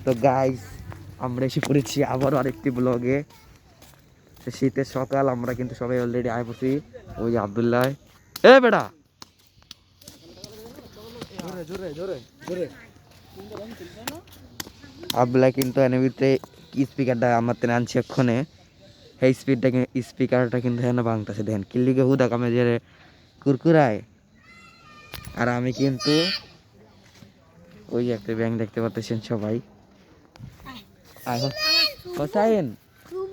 তো গাইস আমরা এসে পড়েছি আবার আরেকটি ব্লগে। শীতের সকাল, আমরা কিন্তু সবাই অলরেডি আয় পড়ছি। ওই যে আব্দুল্লাহ, এ বেটা আব্দুল্লাহ কিন্তু এনেবিতে স্পিকারটা আমার তেনে আনছি এক্ষণে। এই স্পিকারটা কিন্তু এখানে ভাঙতেছে, দেখেন কিল্লিকে হুদা কামে যে কুরকুরায়। আর আমি কিন্তু ওই একটা ব্যাংক দেখতে পাচ্ছেন সবাই। হোসাইন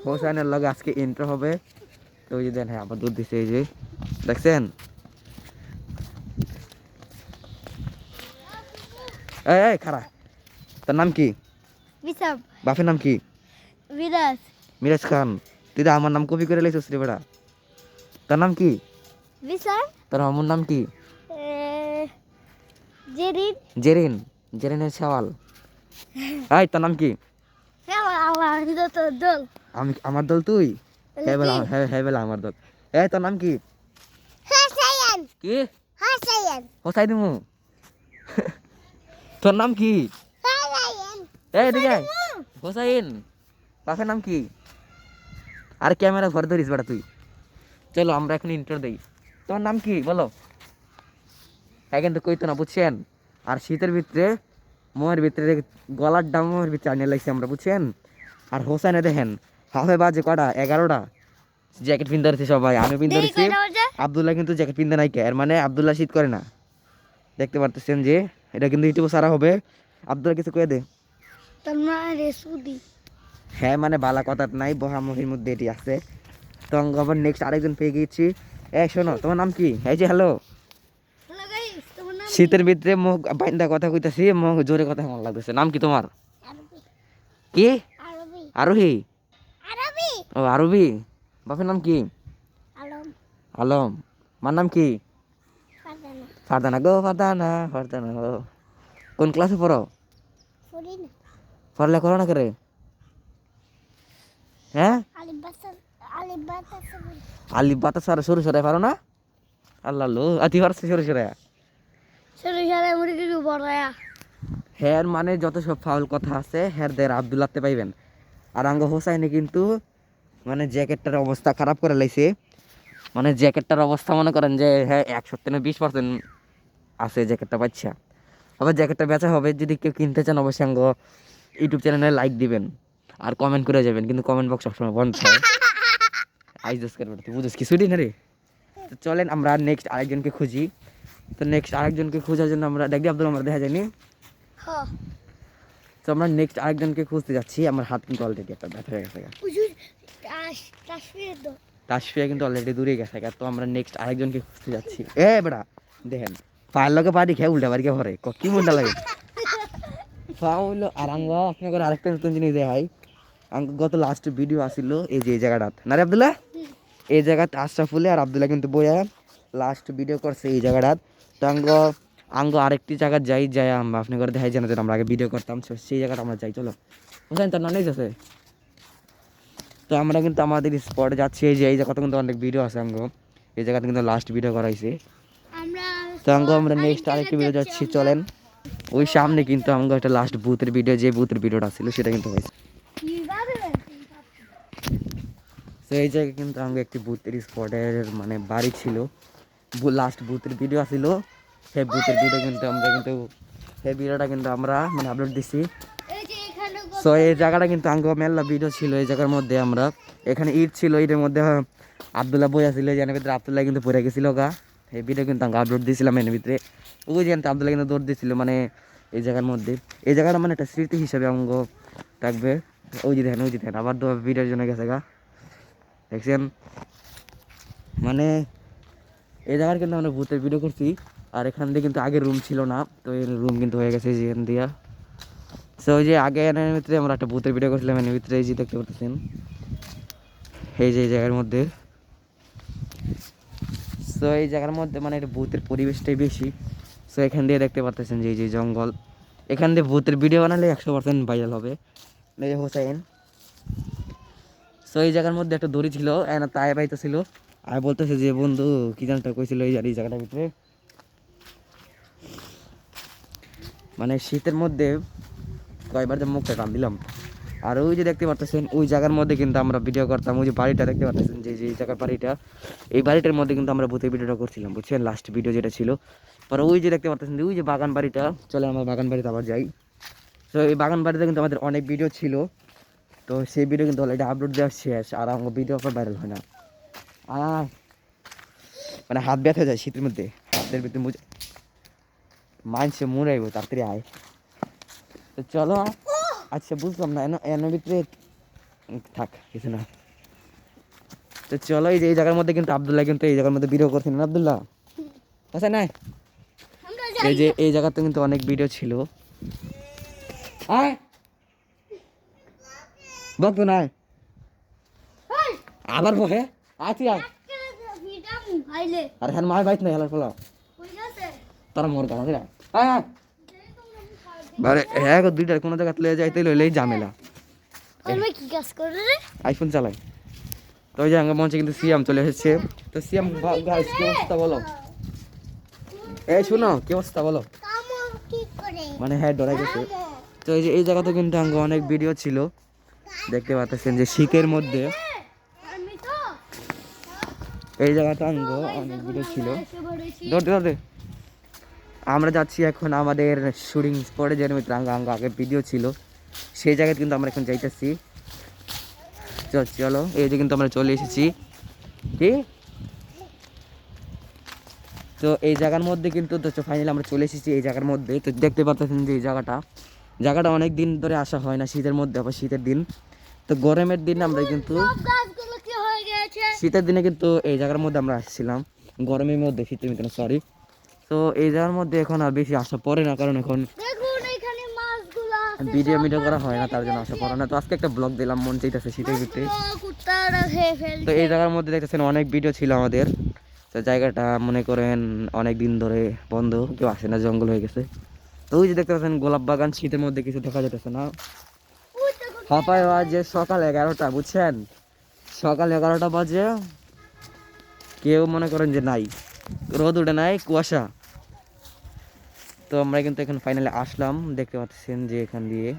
হোসাইনের লগে আজকে ইন্টার হবে। তো ওই যে দেন, হ্যাঁ আবার দুধ দিচ্ছে, এই যে দেখছেন। এই খারা, তোর নাম কি? বাপের নাম কি? মিরাজ খান। তুই আমার নাম কপি করে লাইছিস রে বেটা। তোর নাম কি? তোর আমার নাম কি? জেরিন। জেরিনের সওয়াল। এই তোর নাম কি? আমি আমার দল, তুই হ্যাঁ বেলা, হ্যাঁ বেলা আমার দল। এই তোর নাম কি? কি হোসাইন দিমু? তোর নাম কি? এই দিকে হোসাইন, বাপের নাম কি? আর ক্যামেরা ঘর ধরিস বেটা তুই। চলো আমরা এখন ইন্টার দেই। তোমার নাম কি বলো? হ্যাঁ কিন্তু কইতো না, বুঝছেন। আর শীতের ভিতরে মোয়ের ভিতরে গলার ডামের ভিতরে আনিয়ে লাগছে আমরা, বুঝছেন। আর হোসাইনে দেখেন হাফে বাজে কটা, 11টা। জ্যাকেট পিনতে পারছি সবাই, আমি পিনতে পারছি। আবদুল্লাহ কিন্তু জ্যাকেট পিনতে নাই, এর মানে আবদুল্লাহ শীত করে না। দেখতে পারতেছেন যে এটা কিন্তু ইউটিউবে সারা হবে। আবদুল্লাহ কিছু কয়ে দে। হ্যাঁ মানে বালা কথা নাই, বহামহির মধ্যে এটি আছে। তো আবার নেক্সট আরেকজন পেয়ে গিয়েছি। শোনো তোমার নাম কি? এই যে হ্যালো। শীতের ভিতরে মুখ বাইন্দা কথা কইতাছি, মুখ জোরে কথা মন লাগতেছে। নাম কি তোমার? কি? আরোহী। ও আরবি। বাপের নাম কি? আলম। মার নাম কি? ফারদানা গো, ফারদানা ফারদানা গো। কোন ক্লাসে পড়ো? পড়লে করো না করে? হ্যাঁ আলিফ বাতা সারা সরু সরাই পারো না? আল্লাহ লো আতি পারছে সরু সরাই। হ্যার মানে যত সব ফাউল কথা আছে হ্যার দের আব্দুল্লাহতে পাইবেন। আর আঙ্গ হোসাইনে কিন্তু মানে জ্যাকেটটার অবস্থা খারাপ করে লাইছে। মানে জ্যাকেটটার অবস্থা মনে করেন যে হ্যাঁ 100-20% আছে জ্যাকেটটা, পাচ্ছা। আবার জ্যাকেটটা বেচা হবে, যদি কেউ কিনতে চান অবশ্যই আঙ্গ ইউটিউব চ্যানেলে লাইক দিবেন আর কমেন্ট করে যাবেন, কিন্তু কমেন্ট বক্স সবসময় বন্ধ হয়। আইজস করবে, তুই বুঝিস কিছুই না রে। তো চলেন আমরা নেক্সট আরেকজনকে খুঁজি। তো নেক্সট আরেকজনকে খোঁজার জন্য আমরা দেখি আব্দুল আমরা দেখা যায়নি। তো আমরা নেক্সট আরেকজনকে খুঁজতে যাচ্ছি। আমার হাত কিন্তু অলরেডি একটা ব্যথা হয়ে গেছে, তাসফিয়া কিন্তু অলরেডি দূরে গেছে। তো আমরা নেক্সট আরেকজনকে খুঁজতে যাচ্ছি। বেড়া দেখেন পায়ের লগে পাড়ি খেয়ে উল্টা বাড়ি ভরে কি মনটা লাগে হইলো। আর আঙ্গ আপনার আরেকটা নতুন জিনিস দেখাই। আঙ্গ গত লাস্ট ভিডিও আসিল এই যে এই জায়গাটাত না রে আব্দুল্লাহ, এই জায়গাতে আশরাফুলে আর আব্দুল্লাহ কিন্তু বইয়া লাস্ট ভিডিও করছে এই জায়গাটাত। তো আঙ্গ আরেকটি জায়গা যাই আমরা আপনি করে দেখাই জানা, আমরা আগে ভিডিও করতাম, সেই জায়গাটা আমরা যাই। চলো বুঝলেন, তোর নাম আছে। তো আমরা কিন্তু আমাদের স্পটে যাচ্ছি, এই যে এই জায়গাতে কিন্তু অনেক ভিডিও আছে আঙ্গ, এই জায়গাতে কিন্তু লাস্ট ভিডিও করাইছে। তো আঙ্গ আমরা নেক্সট আরেকটি ভিডিও যাচ্ছি, চলেন। ওই সামনে কিন্তু আঙ্গ একটা লাস্ট বুথের ভিডিও, যে বুথের ভিডিওটা ছিল সেটা কিন্তু হয়েছে। তো এই জায়গায় কিন্তু আঙ্গ একটি বুথের স্পটের মানে বাড়ি ছিল, লাস্ট বুথের ভিডিও ছিল। সেই বুথের ভিডিও কিন্তু আমরা কিন্তু সেই ভিডিওটা কিন্তু আমরা মানে আপলোড দিছি। সো এই জায়গাটা কিন্তু আঙ্গ মেলা ভিডিও ছিল এই জায়গার মধ্যে। আমরা এখানে ইট ছিল, ইটের মধ্যে আবদুল্লাহ বই আসছিল, এর ভিতরে আবদুল্লাহ কিন্তু পড়ে গেছিল গা। এই ভিডিও কিন্তু আঙ্গ আপলোড দিয়েছিলাম এর ভিতরে। ওই জানতে আবদুল্লাহ কিন্তু দৌড় দিয়েছিল মানে এই জায়গার মধ্যে। এই জায়গাটা মানে একটা স্মৃতি হিসাবে আঙ্গ থাকবে। ওই যে দেখেন আবার ভিডিওর জন্য গেছে গা, দেখছেন। মানে এই জায়গার কিন্তু আমরা ভূতের ভিডিও করছি। আর এখান দিয়ে কিন্তু আগে রুম ছিল না, তো এই রুম কিন্তু হয়ে গেছে যেখান দিয়া। সো ওই যে আগে এর ভিতরে আমরা একটা ভূতের ভিডিও করছিলাম, এর ভিতরে এই যে দেখতে পাচ্ছেন এই যে এই জায়গার মধ্যে। সো এই জায়গার মধ্যে মানে একটা ভূতের পরিবেশটাই বেশি। সো এখান দিয়ে দেখতে পাচ্ছেন যে এই যে জঙ্গল, এখান দিয়ে ভূতের ভিডিও বানালে 100% ভাইরাল হবে। এই যে হোসাইন। সো এই জায়গার মধ্যে একটা দড়ি ছিল, তাই পাইতে ছিল। আর বলতেছে যে বন্ধু কি জানটা কইছিল এই জায়গাটার ভিতরে মানে শীতের মধ্যে কয়বার যে মুখটা টান দিলাম। আর ওই যে দেখতে পারতেছেন ওই জায়গার মধ্যে কিন্তু আমরা ভিডিও করতাম, ওই যে বাড়িটা দেখতে পারতেছেন যে যে জায়গার বাড়িটা, এই বাড়িটার মধ্যে কিন্তু আমরা ভূতের ভিডিওটা করছিলাম বুঝছেন, লাস্ট ভিডিও যেটা ছিল। পরে ওই যে দেখতে পারতেছেন যে ওই যে বাগান বাড়িটা, চলে আমরা বাগান বাড়িতে আবার যাই। তো এই বাগান বাড়িতে কিন্তু আমাদের অনেক ভিডিও ছিল, তো সেই ভিডিও কিন্তু অলরেডি আপলোড দেওয়া শেষ, আর আমার ভিডিও আপনার ভাইরাল হয় না। মানে হাত ব্যথা যায় শীতের মধ্যে, হাতের ভিতরে মানছে মুড়াইব তাড়াতাড়ি আয়। তো চলো, আচ্ছা বুঝলাম না এর ভিতরে থাক কিছু না। তো চলো, এই যে এই জায়গার মধ্যে কিন্তু আবদুল্লাহ কিন্তু এই জায়গার মধ্যে ভিডিও করছেন না আবদুল্লাহ, আচ্ছা না? এই যে এই জায়গাতে কিন্তু অনেক ভিডিও ছিল। আয় বক তো নাই আবার বহে আছি আয়। আর হ্যাঁ মায় বাইত নাই হেলার ফলা তারা মোর গানা দিলা আয় আয়। আরে হ্যাঁ গো, দুইটার কোনো জায়গা লয়ে যাইতে লইলেই ঝামেলা। কি কাজ করে রে? আইফোন চালাই। তো ওই যে আমার মঞ্চে কিন্তু সিয়াম চলে এসেছে। তো সিয়াম গাইস কি অবস্থা বলো? এই শুনো কি অবস্থা বলো? মানে হ্যাঁ ডরাই গেছে। তো এই যে এই জায়গাতে কিন্তু আঙ্গ অনেক ভিডিও ছিল, দেখতে পাচ্ছেন যে শীতের মধ্যে এই জায়গাটা আঙ্গ অনেক ভিডিও ছিল। ধরতে ধরতে আমরা যাচ্ছি এখন আমাদের শুটিং স্পটে, যেন আঙ্গ আগে ভিডিও ছিল সেই জায়গায় কিন্তু আমরা এখন যাইতেছি। চলো, এই যে কিন্তু আমরা চলে এসেছি। কি তো এই জায়গার মধ্যে কিন্তু তো ফাইনালি আমরা চলে এসেছি এই জায়গার মধ্যে। তো দেখতে পাচ্ছেন যে এই জায়গাটা অনেক দিন ধরে আসা হয় না, শীতের মধ্যে আবার শীতের দিন। তো গরমের দিন আমরা কিন্তু শীতের দিনে কিন্তু এই জায়গার মধ্যে আমরা আসছিলাম, গরমের মধ্যে শীতের মধ্যে সরি। তো এই জায়গার মধ্যে এখন আর বেশি আসা পড়ে না, কারণ এখন ভিডিও করা হয় না, তার জন্য আসা পড়ে না। তো আজকে একটা ব্লগ দিলাম, মন চাইতেছে শীতের ভিতরে। তো এই জায়গার মধ্যে দেখতেছেন অনেক ভিডিও ছিল আমাদের। তো জায়গাটা মনে করেন অনেক দিন ধরে বন্ধ, কেউ আসে না, জঙ্গল হয়ে গেছে। তো ওই যে দেখতে পাচ্ছেন গোলাপ বাগান, শীতের মধ্যে কিছু দেখা যেতেছে না। হাঁপায় বাজে সকাল 11টা বুঝছেন, সকাল 11টা বাজে, কেউ মনে করেন যে নাই, রোদ উঠে নাই, কুয়াশা। তো আমরা কিন্তু এখন ফাইনালি আসলাম, দেখতে পাচ্ছেন যে এখান দিয়ে